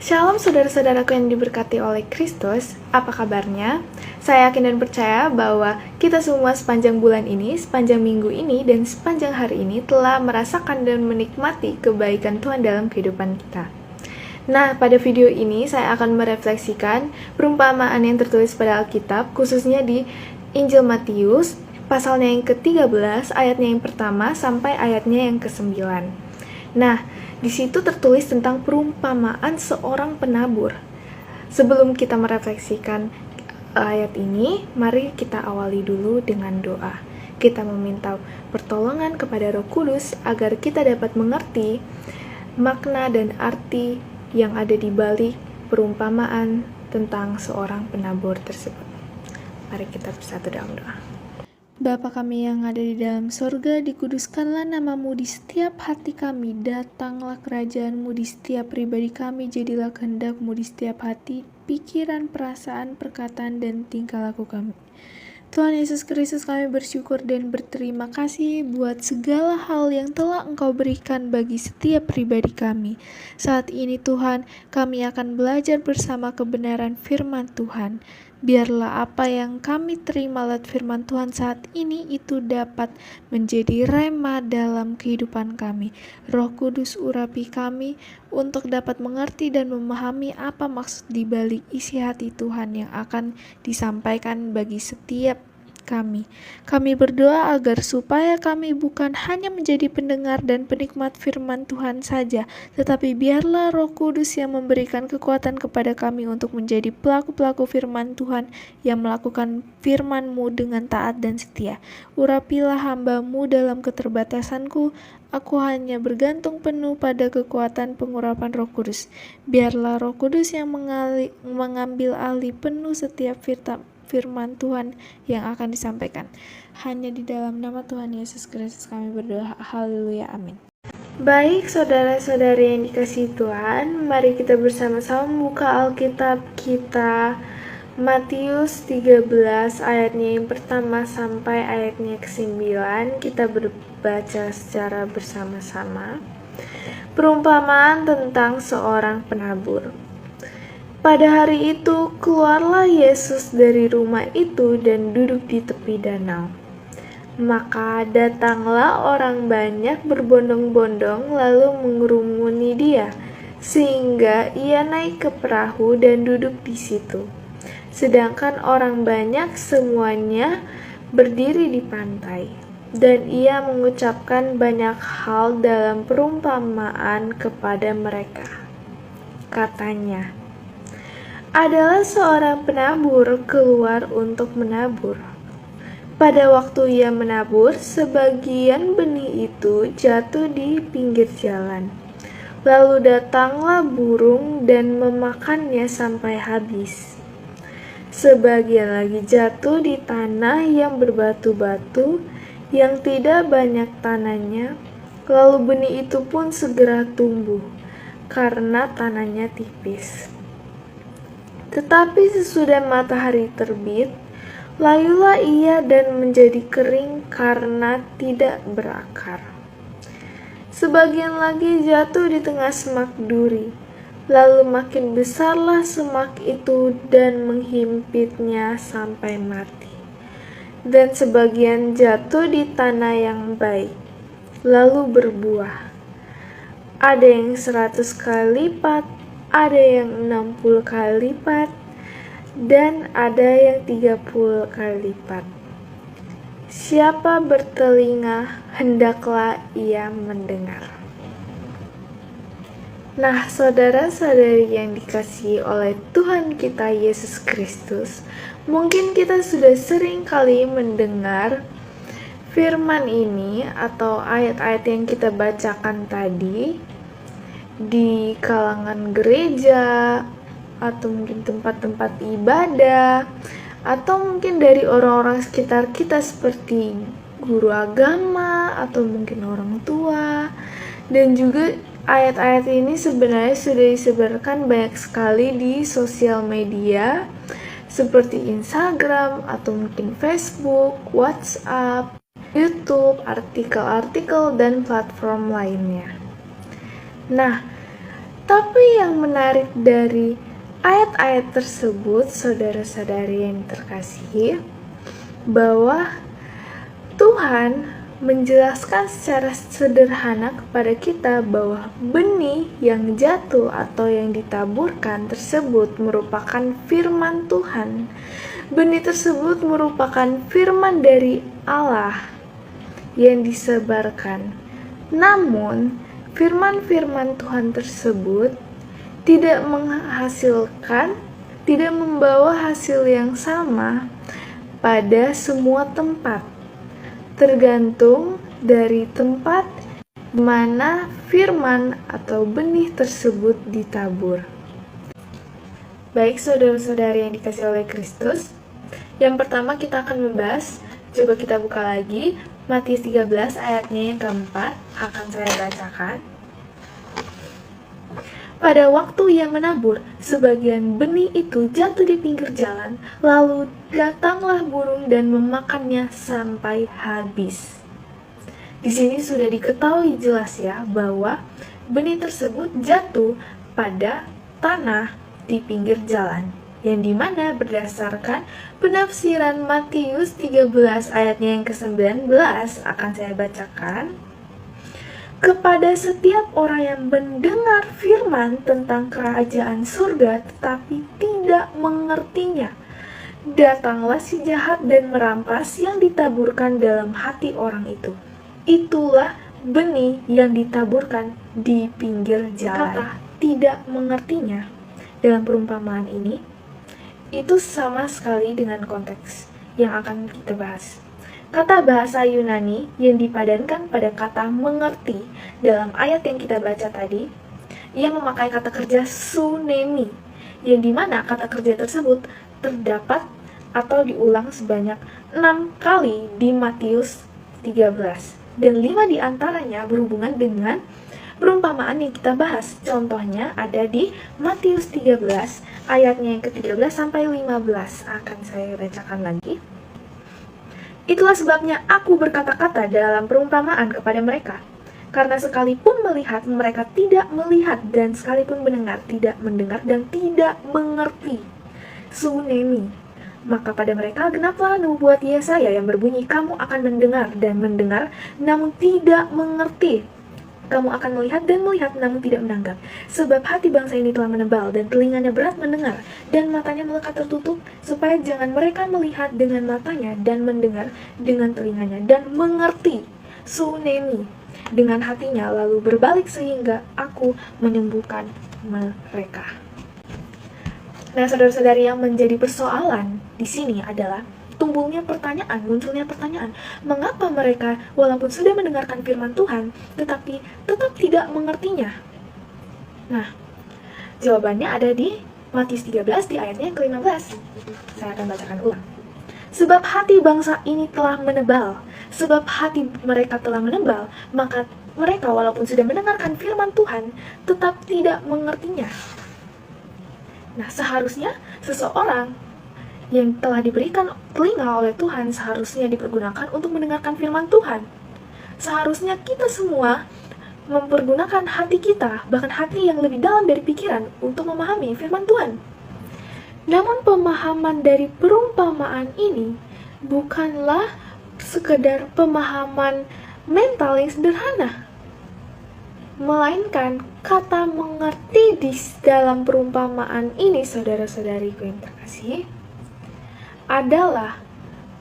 Shalom saudara-saudaraku yang diberkati oleh Kristus, apa kabarnya? Saya yakin dan percaya bahwa kita semua sepanjang bulan ini, sepanjang minggu ini, dan sepanjang hari ini telah merasakan dan menikmati kebaikan Tuhan dalam kehidupan kita. Nah, pada video ini saya akan merefleksikan perumpamaan yang tertulis pada Alkitab, khususnya di Injil Matius, pasalnya yang ke-13, ayatnya yang pertama sampai ayatnya yang ke-9. Nah, di situ tertulis tentang perumpamaan seorang penabur. Sebelum kita merefleksikan ayat ini, mari kita awali dulu dengan doa. Kita meminta pertolongan kepada Roh Kudus agar kita dapat mengerti makna dan arti yang ada di balik perumpamaan tentang seorang penabur tersebut. Mari kita bersatu dalam doa. Bapa kami yang ada di dalam sorga, dikuduskanlah namamu di setiap hati kami, datanglah kerajaanmu di setiap pribadi kami, jadilah kehendakmu di setiap hati, pikiran, perasaan, perkataan, dan tingkah laku kami. Tuhan Yesus Kristus, kami bersyukur dan berterima kasih buat segala hal yang telah Engkau berikan bagi setiap pribadi kami. Saat ini Tuhan, kami akan belajar bersama kebenaran firman Tuhan. Biarlah apa yang kami terima lewat firman Tuhan saat ini itu dapat menjadi rema dalam kehidupan kami. Roh Kudus urapi kami untuk dapat mengerti dan memahami apa maksud di balik isi hati Tuhan yang akan disampaikan bagi setiap kami. Kami berdoa agar supaya kami bukan hanya menjadi pendengar dan penikmat firman Tuhan saja, tetapi biarlah Roh Kudus yang memberikan kekuatan kepada kami untuk menjadi pelaku-pelaku firman Tuhan yang melakukan firman-Mu dengan taat dan setia. Urapilah hamba-Mu dalam keterbatasanku. Aku hanya bergantung penuh pada kekuatan pengurapan Roh Kudus. Biarlah Roh Kudus yang mengambil alih penuh setiap firman Tuhan yang akan disampaikan. Hanya di dalam nama Tuhan Yesus Kristus kami berdoa. Haleluya, amin. Baik saudara-saudari yang dikasihi Tuhan, mari kita bersama-sama membuka Alkitab kita, Matius 13 ayatnya yang pertama sampai ayatnya ke-9. Kita berbaca secara bersama-sama. Perumpamaan tentang seorang penabur. Pada hari itu, keluarlah Yesus dari rumah itu dan duduk di tepi danau. Maka datanglah orang banyak berbondong-bondong lalu mengerumuni dia, sehingga ia naik ke perahu dan duduk di situ. Sedangkan orang banyak semuanya berdiri di pantai, dan ia mengucapkan banyak hal dalam perumpamaan kepada mereka. Katanya, adalah seorang penabur keluar untuk menabur. Pada waktu ia menabur, sebagian benih itu jatuh di pinggir jalan. Lalu datanglah burung dan memakannya sampai habis. Sebagian lagi jatuh di tanah yang berbatu-batu, yang tidak banyak tanahnya, lalu benih itu pun segera tumbuh, karena tanahnya tipis. Tetapi sesudah matahari terbit, layulah ia dan menjadi kering karena tidak berakar. Sebagian lagi jatuh di tengah semak duri, lalu makin besarlah semak itu dan menghimpitnya sampai mati. Dan sebagian jatuh di tanah yang baik, lalu berbuah. Ada yang 100 kali lipat, ada yang 60 kali lipat, dan ada yang 30 kali lipat. Siapa bertelinga, hendaklah ia mendengar. Nah, saudara-saudari yang dikasihi oleh Tuhan kita Yesus Kristus, mungkin kita sudah sering kali mendengar firman ini atau ayat-ayat yang kita bacakan tadi di kalangan gereja, atau mungkin tempat-tempat ibadah, atau mungkin dari orang-orang sekitar kita seperti guru agama, atau mungkin orang tua. Dan juga ayat-ayat ini sebenarnya sudah disebarkan banyak sekali di sosial media seperti Instagram, atau mungkin Facebook, WhatsApp, YouTube, artikel-artikel, dan platform lainnya. Nah, Tapi yang menarik dari ayat-ayat tersebut, saudara-saudari yang terkasihi, bahwa Tuhan menjelaskan secara sederhana kepada kita bahwa benih yang jatuh atau yang ditaburkan tersebut merupakan firman Tuhan. Benih tersebut merupakan firman dari Allah yang disebarkan. Namun, firman-firman Tuhan tersebut tidak menghasilkan, tidak membawa hasil yang sama pada semua tempat. Tergantung dari tempat di mana firman atau benih tersebut ditabur. Baik saudara-saudari yang dikasihi oleh Kristus, yang pertama kita akan membahas, coba kita buka lagi Matius 13 ayatnya yang keempat, akan saya bacakan. Pada waktu ia menabur, sebagian benih itu jatuh di pinggir jalan, lalu datanglah burung dan memakannya sampai habis. Di sini sudah diketahui jelas ya bahwa benih tersebut jatuh pada tanah di pinggir jalan, yang dimana berdasarkan penafsiran Matius 13 ayatnya yang ke-19 akan saya bacakan. Kepada setiap orang yang mendengar firman tentang kerajaan surga tetapi tidak mengertinya, datanglah si jahat dan merampas yang ditaburkan dalam hati orang itu. Itulah benih yang ditaburkan di pinggir jalan. Kata tidak mengertinya dalam perumpamaan ini itu sama sekali dengan konteks yang akan kita bahas. Kata bahasa Yunani yang dipadankan pada kata mengerti dalam ayat yang kita baca tadi, ia memakai kata kerja sunemi, yang dimana kata kerja tersebut terdapat atau diulang sebanyak 6 kali di Matius 13, dan 5 diantaranya berhubungan dengan perumpamaan yang kita bahas. Contohnya ada di Matius 13 ayatnya yang ke-13 sampai 15. Akan saya bacakan lagi. Itulah sebabnya aku berkata-kata dalam perumpamaan kepada mereka, karena sekalipun melihat mereka tidak melihat, dan sekalipun mendengar tidak mendengar dan tidak mengerti. Sunemi. Maka pada mereka genaplah nubuat Yesaya yang berbunyi, kamu akan mendengar dan mendengar namun tidak mengerti. Kamu akan melihat dan melihat namun tidak menangkap. Sebab hati bangsa ini telah menebal dan telinganya berat mendengar dan matanya melekat tertutup, supaya jangan mereka melihat dengan matanya dan mendengar dengan telinganya dan mengerti sunemi dengan hatinya lalu berbalik sehingga aku menyembuhkan mereka. Nah, saudara-saudari, yang menjadi persoalan di sini adalah munculnya pertanyaan, mengapa mereka walaupun sudah mendengarkan firman Tuhan, tetapi tetap tidak mengertinya? Nah, jawabannya ada di Matius 13 di ayatnya yang ke-15. Saya akan bacakan ulang. Sebab hati bangsa ini telah menebal, sebab hati mereka telah menebal, maka mereka walaupun sudah mendengarkan firman Tuhan, tetap tidak mengertinya. Nah, seharusnya seseorang yang telah diberikan telinga oleh Tuhan seharusnya dipergunakan untuk mendengarkan firman Tuhan. Seharusnya kita semua mempergunakan hati kita, bahkan hati yang lebih dalam dari pikiran, untuk memahami firman Tuhan. Namun pemahaman dari perumpamaan ini bukanlah sekedar pemahaman mental yang sederhana, melainkan kata mengerti di dalam perumpamaan ini, saudara-saudariku yang terkasih, adalah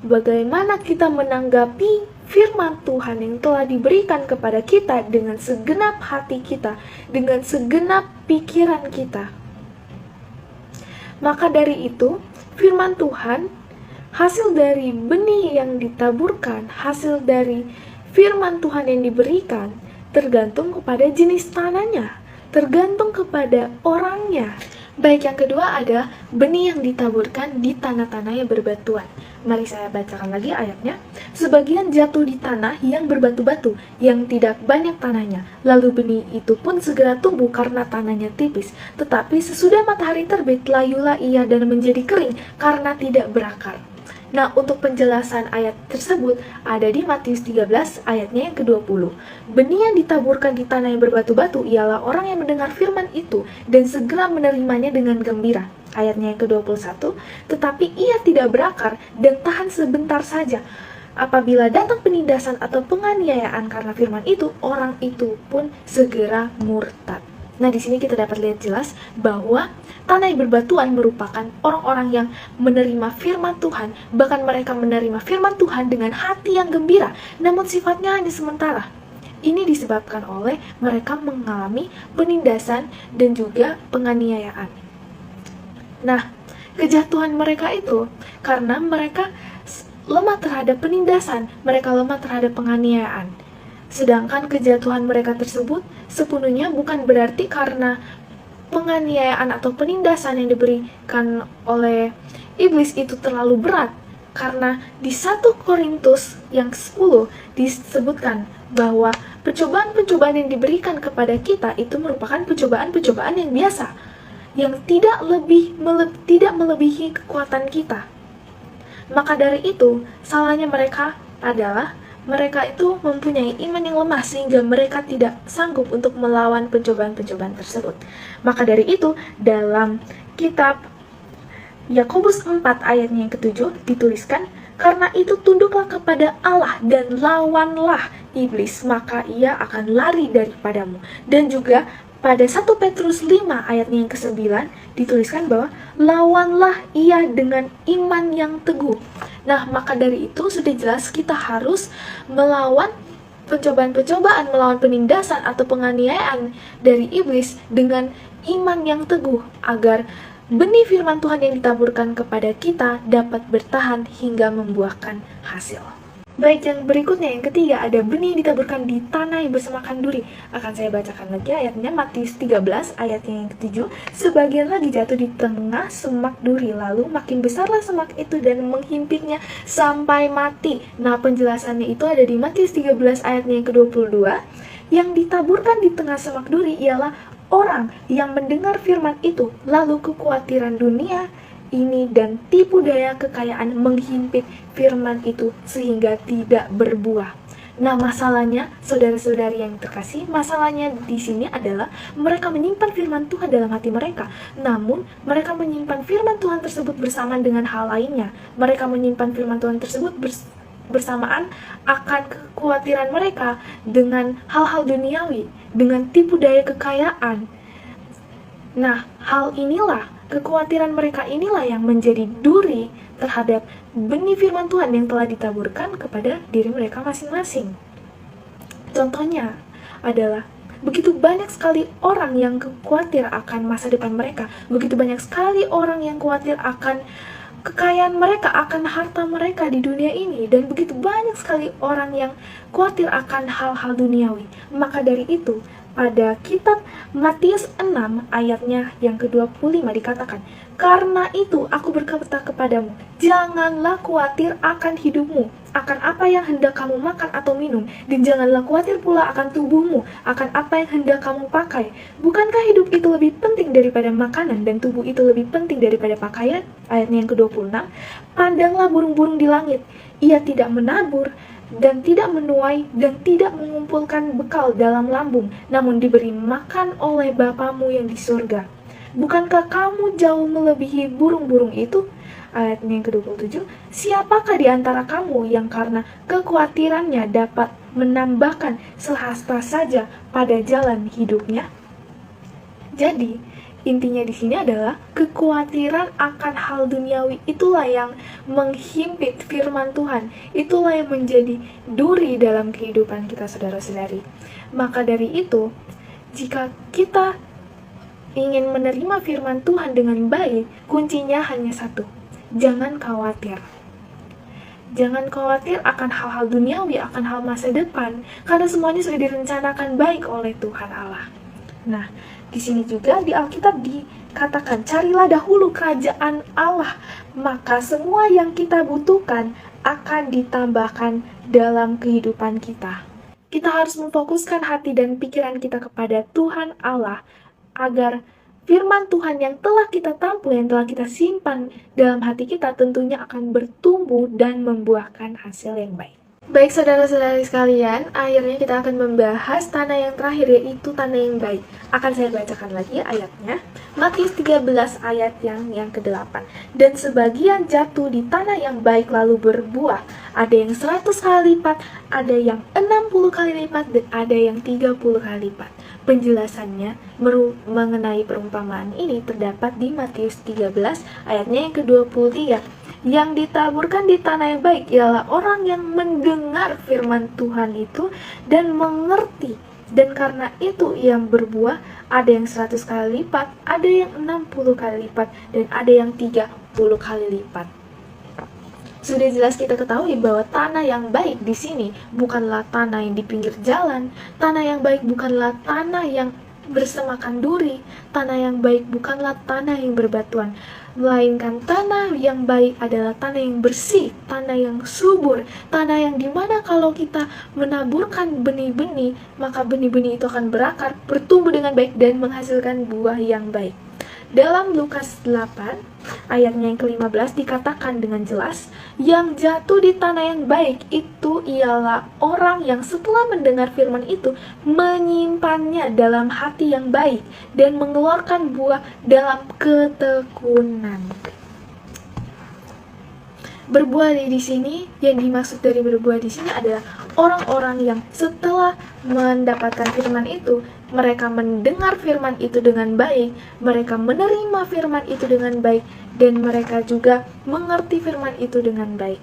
bagaimana kita menanggapi firman Tuhan yang telah diberikan kepada kita dengan segenap hati kita, dengan segenap pikiran kita. Maka dari itu, firman Tuhan, hasil dari benih yang ditaburkan, hasil dari firman Tuhan yang diberikan, tergantung kepada jenis tanahnya, tergantung kepada orangnya. Baik, yang kedua ada benih yang ditaburkan di tanah-tanah yang berbatuan. Mari saya bacakan lagi ayatnya. Sebagian jatuh di tanah yang berbatu-batu, yang tidak banyak tanahnya. Lalu benih itu pun segera tumbuh karena tanahnya tipis. Tetapi sesudah matahari terbit, layulah ia dan menjadi kering karena tidak berakar. Nah, untuk penjelasan ayat tersebut ada di Matius 13 ayatnya yang ke-20. Benih yang ditaburkan di tanah yang berbatu-batu ialah orang yang mendengar firman itu dan segera menerimanya dengan gembira. Ayatnya yang ke-21, tetapi ia tidak berakar dan tahan sebentar saja. Apabila datang penindasan atau penganiayaan karena firman itu, orang itu pun segera murtad. Nah, di sini kita dapat lihat jelas bahwa tanah yang berbatuan merupakan orang-orang yang menerima firman Tuhan, bahkan mereka menerima firman Tuhan dengan hati yang gembira, namun sifatnya hanya sementara. Ini disebabkan oleh mereka mengalami penindasan dan juga penganiayaan. Nah, kejatuhan mereka itu karena mereka lemah terhadap penindasan, mereka lemah terhadap penganiayaan. Sedangkan kejatuhan mereka tersebut sepenuhnya bukan berarti karena penganiayaan atau penindasan yang diberikan oleh iblis itu terlalu berat. Karena di 1 Korintus yang 10 disebutkan bahwa pencobaan-pencobaan yang diberikan kepada kita itu merupakan pencobaan-pencobaan yang biasa, yang tidak melebihi kekuatan kita. Maka dari itu, salahnya mereka adalah mereka itu mempunyai iman yang lemah sehingga mereka tidak sanggup untuk melawan pencobaan-pencobaan tersebut. Maka dari itu, dalam kitab Yakobus 4 ayatnya yang ke-7 dituliskan, karena itu tunduklah kepada Allah dan lawanlah iblis, maka ia akan lari daripadamu. Dan juga pada 1 Petrus 5 ayatnya yang ke-9 dituliskan bahwa lawanlah ia dengan iman yang teguh. Nah, maka dari itu sudah jelas kita harus melawan pencobaan-pencobaan, melawan penindasan atau penganiayaan dari iblis dengan iman yang teguh, agar benih firman Tuhan yang ditaburkan kepada kita dapat bertahan hingga membuahkan hasil. Baik, yang berikutnya yang ketiga ada benih yang ditaburkan di tanah yang bersemakan duri. Akan saya bacakan lagi ayatnya, Matius 13 ayatnya yang ke-7. Sebagian lagi jatuh di tengah semak duri, lalu makin besarlah semak itu dan menghimpitnya sampai mati. Nah, penjelasannya itu ada di Matius 13 ayatnya yang ke-22. Yang ditaburkan di tengah semak duri ialah orang yang mendengar firman itu, lalu kekhawatiran dunia ini dan tipu daya kekayaan menghimpit firman itu sehingga tidak berbuah. Nah, masalahnya, saudara-saudari yang terkasih, masalahnya di sini adalah mereka menyimpan firman Tuhan dalam hati mereka. Namun, mereka menyimpan firman Tuhan tersebut bersamaan dengan hal lainnya. Mereka menyimpan firman Tuhan tersebut bersamaan akan kekhawatiran mereka dengan hal-hal duniawi, dengan tipu daya kekayaan. Nah, hal inilah, kekhawatiran mereka inilah yang menjadi duri terhadap benih firman Tuhan yang telah ditaburkan kepada diri mereka masing-masing. Contohnya adalah begitu banyak sekali orang yang khawatir akan masa depan mereka, begitu banyak sekali orang yang khawatir akan kekayaan mereka, akan harta mereka di dunia ini, dan begitu banyak sekali orang yang khawatir akan hal-hal duniawi. Maka dari itu, pada kitab Matius 6 ayatnya yang ke-25 dikatakan, karena itu aku berkata kepadamu, janganlah khawatir akan hidupmu, akan apa yang hendak kamu makan atau minum, dan janganlah khawatir pula akan tubuhmu, akan apa yang hendak kamu pakai. Bukankah hidup itu lebih penting daripada makanan, dan tubuh itu lebih penting daripada pakaian? Ayatnya yang ke-26, pandanglah burung-burung di langit, ia tidak menabur, dan tidak menuai, dan tidak mengumpulkan bekal dalam lambung, namun diberi makan oleh Bapamu yang di surga. Bukankah kamu jauh melebihi burung-burung itu? Ayat yang ke-27, siapakah di antara kamu yang karena kekhawatirannya dapat menambahkan sehasta saja pada jalan hidupnya? Jadi, intinya di sini adalah kekhawatiran akan hal duniawi itulah yang menghimpit firman Tuhan. Itulah yang menjadi duri dalam kehidupan kita, saudara-saudari. Maka dari itu, jika kita ingin menerima firman Tuhan dengan baik, kuncinya hanya satu. Jangan khawatir. Jangan khawatir akan hal-hal duniawi, akan hal masa depan, karena semuanya sudah direncanakan baik oleh Tuhan Allah. Nah, di sini juga di Alkitab dikatakan, carilah dahulu kerajaan Allah, maka semua yang kita butuhkan akan ditambahkan dalam kehidupan kita. Kita harus memfokuskan hati dan pikiran kita kepada Tuhan Allah, agar firman Tuhan yang telah kita tampung, yang telah kita simpan dalam hati kita tentunya akan bertumbuh dan membuahkan hasil yang baik. Baik saudara-saudari sekalian, akhirnya kita akan membahas tanah yang terakhir, yaitu tanah yang baik. Akan saya bacakan lagi ayatnya. Matius 13 ayat yang ke-8. Dan sebagian jatuh di tanah yang baik lalu berbuah. Ada yang 100 kali lipat, ada yang 60 kali lipat, dan ada yang 30 kali lipat. Penjelasannya mengenai perumpamaan ini terdapat di Matius 13 ayatnya yang ke-23. Yang ditaburkan di tanah yang baik ialah orang yang mendengar firman Tuhan itu dan mengerti. Dan karena itu yang berbuah, ada yang 100 kali lipat, ada yang 60 kali lipat, dan ada yang 30 kali lipat. Sudah jelas kita ketahui bahwa tanah yang baik di sini bukanlah tanah yang di pinggir jalan. Tanah yang baik bukanlah tanah yang bersemakan duri. Tanah yang baik bukanlah tanah yang berbatuan, melainkan tanah yang baik adalah tanah yang bersih, tanah yang subur, tanah yang dimana kalau kita menaburkan benih-benih, maka benih-benih itu akan berakar, bertumbuh dengan baik dan menghasilkan buah yang baik. Dalam Lukas 8 ayatnya yang ke-15 dikatakan dengan jelas, yang jatuh di tanah yang baik itu ialah orang yang setelah mendengar firman itu menyimpannya dalam hati yang baik dan mengeluarkan buah dalam ketekunan. Berbuah di sini, yang dimaksud dari berbuah di sini adalah orang-orang yang setelah mendapatkan firman itu, mereka mendengar firman itu dengan baik, mereka menerima firman itu dengan baik, dan mereka juga mengerti firman itu dengan baik.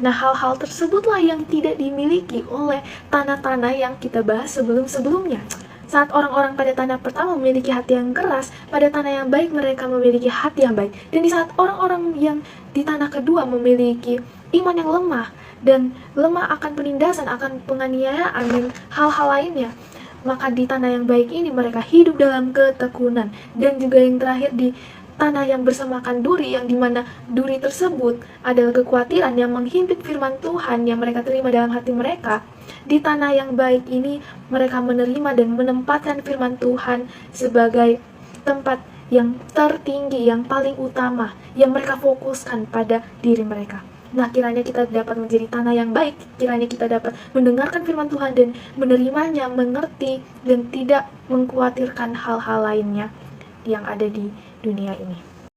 Nah, hal-hal tersebutlah yang tidak dimiliki oleh tanah-tanah yang kita bahas sebelum-sebelumnya. Saat orang-orang pada tanah pertama memiliki hati yang keras, pada tanah yang baik mereka memiliki hati yang baik. Dan di saat orang-orang yang di tanah kedua memiliki iman yang lemah, dan lemah akan penindasan, akan penganiayaan, dan hal-hal lainnya, maka di tanah yang baik ini mereka hidup dalam ketekunan. Dan juga yang terakhir, di tanah yang bersemakan duri, yang dimana duri tersebut adalah kekhawatiran yang menghimpit firman Tuhan yang mereka terima dalam hati mereka. Di tanah yang baik ini mereka menerima dan menempatkan firman Tuhan sebagai tempat yang tertinggi, yang paling utama, yang mereka fokuskan pada diri mereka. Nah, kiranya kita dapat menjadi tanah yang baik, kiranya kita dapat mendengarkan firman Tuhan dan menerimanya, mengerti, dan tidak mengkhawatirkan hal-hal lainnya yang ada di dunia ini.